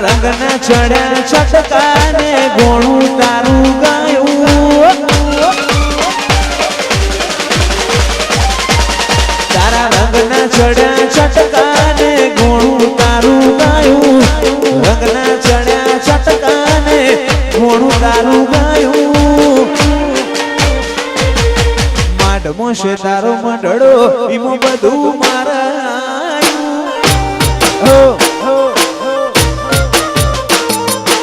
રંગના ચડ્યા છટકાને ગોણું તારું ગાયું તારા રંગના ચડ્યા છટકાને ગોણું તારું ગાયું રંગના ચડ્યા છટકાને ગોણું તારું ગાયું માડમો છે તારો મંડળો ઈમો બધું મારા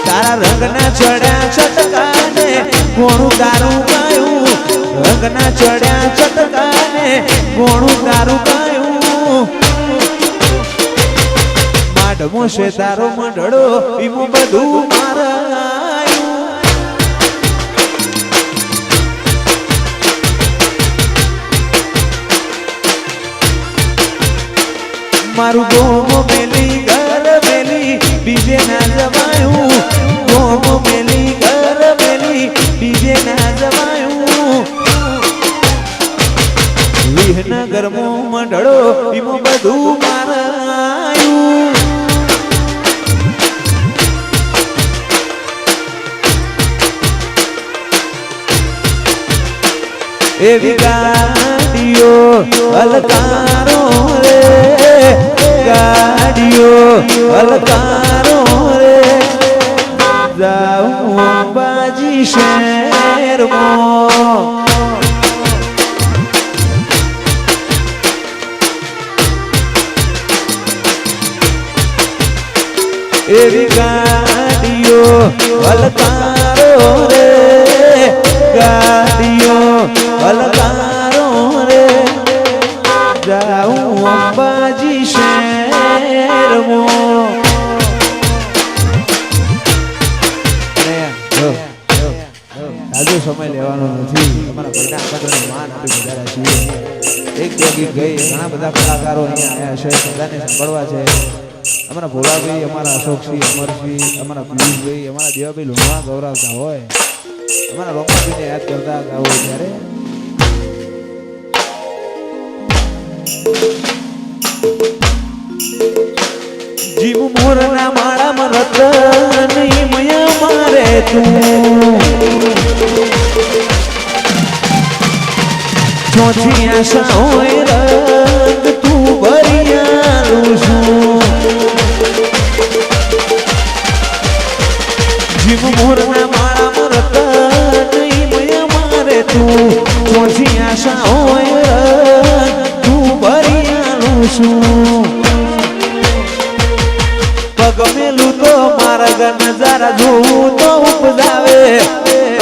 તારા રંગના ચડ્યા છટકાને ગોણું તારું ગાયું રંગના ચડ્યા છટકાને ગોણું તારું ગાયું માડમો છે તારો મંડળો ઈમો બધું મારા મારું ગોમો મેલી ઘર મેલી બીજે ના જવાયું ગોમો મેલી ઘર મેલી બીજે ના જવાયું વિહનગર મો મંડળો ઈમો બધું મારાયું એવી ગાડીઓ અલકારો રે ગાડીઓ અલકારો રે જાઉં અંબાજી શહેરમાં એવી ગાડીઓ અલકારો રે ગાડીઓ અલકારો રે જાઉં અંબાજી શહેરમાં આજુ સમય લેવાનો નથી તમારા ભાઈના આમંત્રણને માન આપી વધાર્યા છીએ એક બે ગીત ગઈ ઘણા બધા કલાકારો અહીંયા આવ્યા છે બધાને સાંભળવા છે અમારા ભોળાભાઈ અમારા અશોકસિંહ અમરસિંહ અમારા પિયુષભાઈ અમારા દેવાભાઈ લોહવા ગૌરવતા હોય અમારા રોમાભાઈને યાદ કરતા ગાવો ત્યારે જીવ મોરના માળામાં રતન મયા મારે તું ચોથી આશા હોય રંગ તું ભરિયાલું છું જીવ મોરના માળામાં રતન મયા મારે તું ચોથી આશા હોય રંગ તું ભરિયાલું છું ગમેલું તો મારા નજારા જોવું તો ઉપજાવે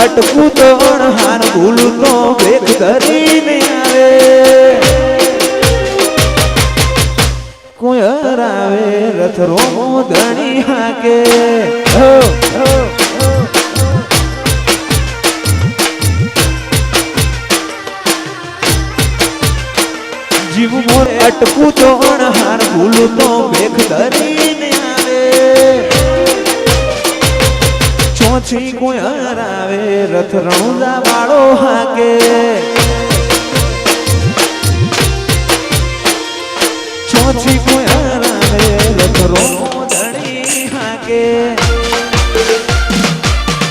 અટકું તો અણહાર ભૂલું તો ભેગ ધરીને આવે કોઈ હરાવે રથરો ધણી હાકે જીવ મોર અટકું તો અણહાર ભૂલું તો ભેગ ધરીને ચોથી કોઈ હરાવે રથ રણુદા વાળો હાકે